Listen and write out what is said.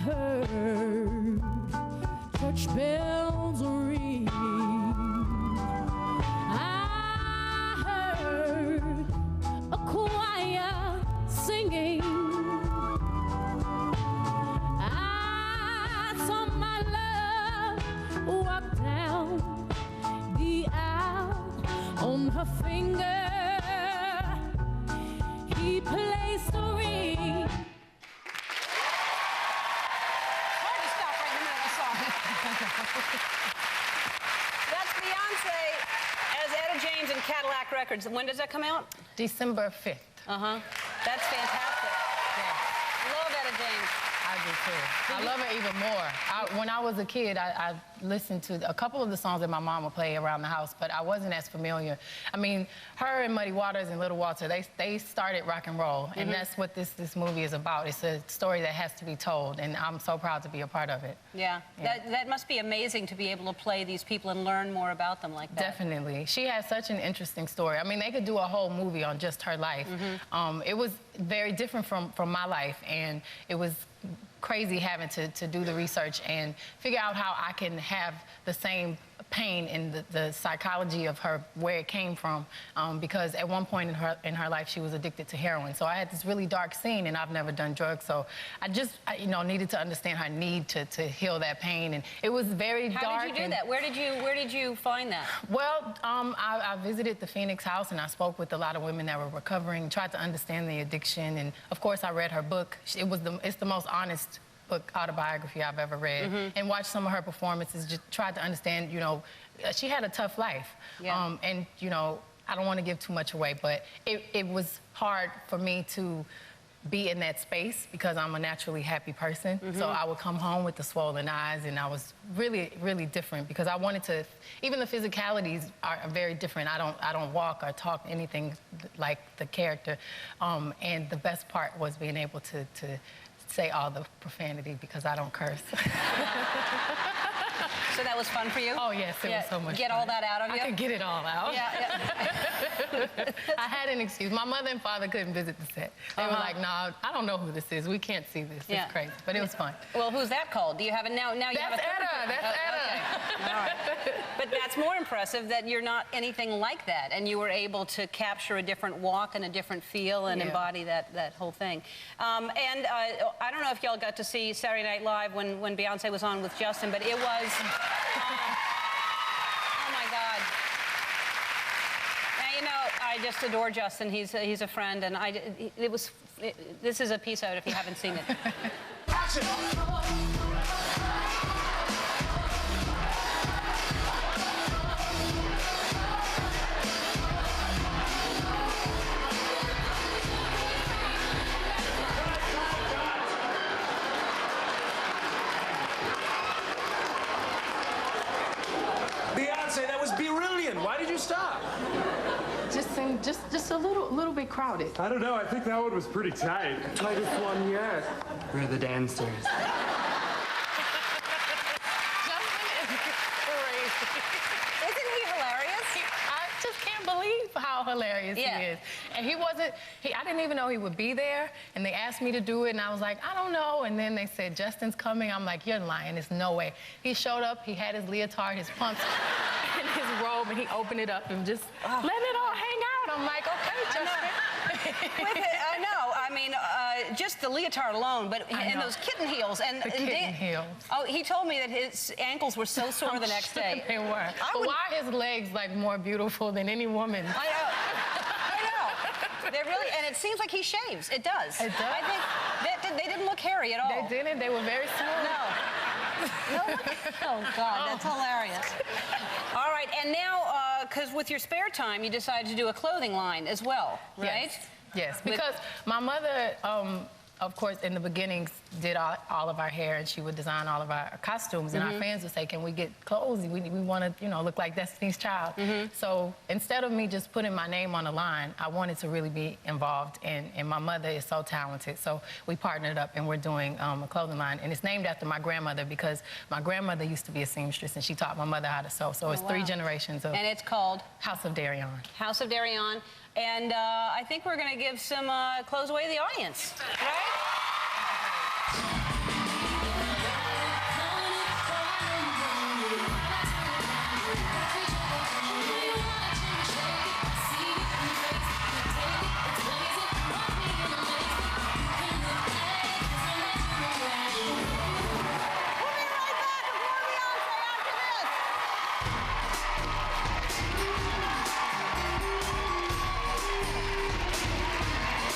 heard church bells ring. I heard a choir singing. I saw my love walk down the aisle. On her finger he placed a ring. That's Beyonce as Etta James in Cadillac Records. When does that come out? December 5th. That's fantastic. Yeah. Love Etta James. I do too. I love her even more. When I was a kid, I listened to a couple of the songs that my mom would play around the house, but I wasn't as familiar. I mean, her and Muddy Waters and Little Walter, they started rock and roll, and that's what this movie is about. It's a story that has to be told, and I'm so proud to be a part of it. Yeah. That must be amazing to be able to play these people and learn more about them like that. Definitely. She has such an interesting story. I mean, they could do a whole movie on just her life. It was very different from my life, and it was crazy having to do the research and figure out how I can have the same pain in the psychology of her, where it came from, because at one point in her life she was addicted to heroin. So I had this really dark scene, and I've never done drugs, so I just needed to understand her need to heal that pain, and it was very dark. How did you do that? Where did you find that? Well, I visited the Phoenix House, and I spoke with a lot of women that were recovering, tried to understand the addiction, and of course I read her book. It's the most honest book, autobiography I've ever read, and watched some of her performances, just tried to understand, she had a tough life. Yeah. And, I don't want to give too much away, but it was hard for me to be in that space because I'm a naturally happy person. So I would come home with the swollen eyes, and I was really, really different because I wanted to, even the physicalities are very different. I don't walk or talk anything like the character. And the best part was being able to say all the profanity because I don't curse. So that was fun for you? Oh, yes, it was so much Get fun. all that out of you? I could get it all out. Yeah. I had an excuse. My mother and father couldn't visit the set. They were like, no, I don't know who this is. We can't see this. It's crazy. But it was fun. Well, who's that called? Do you have it now? Now you have a That's Etta. That's Etta. Okay. All right. But that's more impressive that you're not anything like that, and you were able to capture a different walk and a different feel and embody that whole thing. And I don't know if y'all got to see Saturday Night Live when Beyonce was on with Justin, but it was... oh my God. Now, I just adore Justin. He's a friend, and this is a piece of it if you haven't seen it. Action! Beyonce, that was brilliant. Why did you stop? Just a little bit crowded. I don't know. I think that one was pretty tight. Tightest one yet. We're the dancers. Isn't he hilarious? I just can't believe how hilarious he is. And I didn't even know he would be there, and they asked me to do it, and I was like, I don't know, and then they said, Justin's coming. I'm like, you're lying, there's no way. He showed up, he had his leotard, his pumps, and his robe, and he opened it up and just let it all hang out. I'm like, okay, Justin. I know. I mean, just the leotard alone, but and those kitten heels. And the kitten heels. Oh, he told me that his ankles were so sore the next day. They were. But why are his legs like more beautiful than any woman's? I know. They're really, and it seems like he shaves. It does. It does. I think they didn't look hairy at all. They didn't. They were very smooth. No. Oh, God, that's hilarious. All right, and now, because with your spare time, you decided to do a clothing line as well, right? Yes, because my mother, of course, in the beginnings, did all of our hair, and she would design all of our costumes, and our fans would say, can we get clothes? We want to, look like Destiny's Child. So instead of me just putting my name on the line, I wanted to really be involved, and my mother is so talented, so we partnered up, and we're doing a clothing line, and it's named after my grandmother because my grandmother used to be a seamstress, and she taught my mother how to sew, so it's 3 generations of... And it's called? House of Darion. House of Darion. And I think we're going to give some clothes away to the audience, right?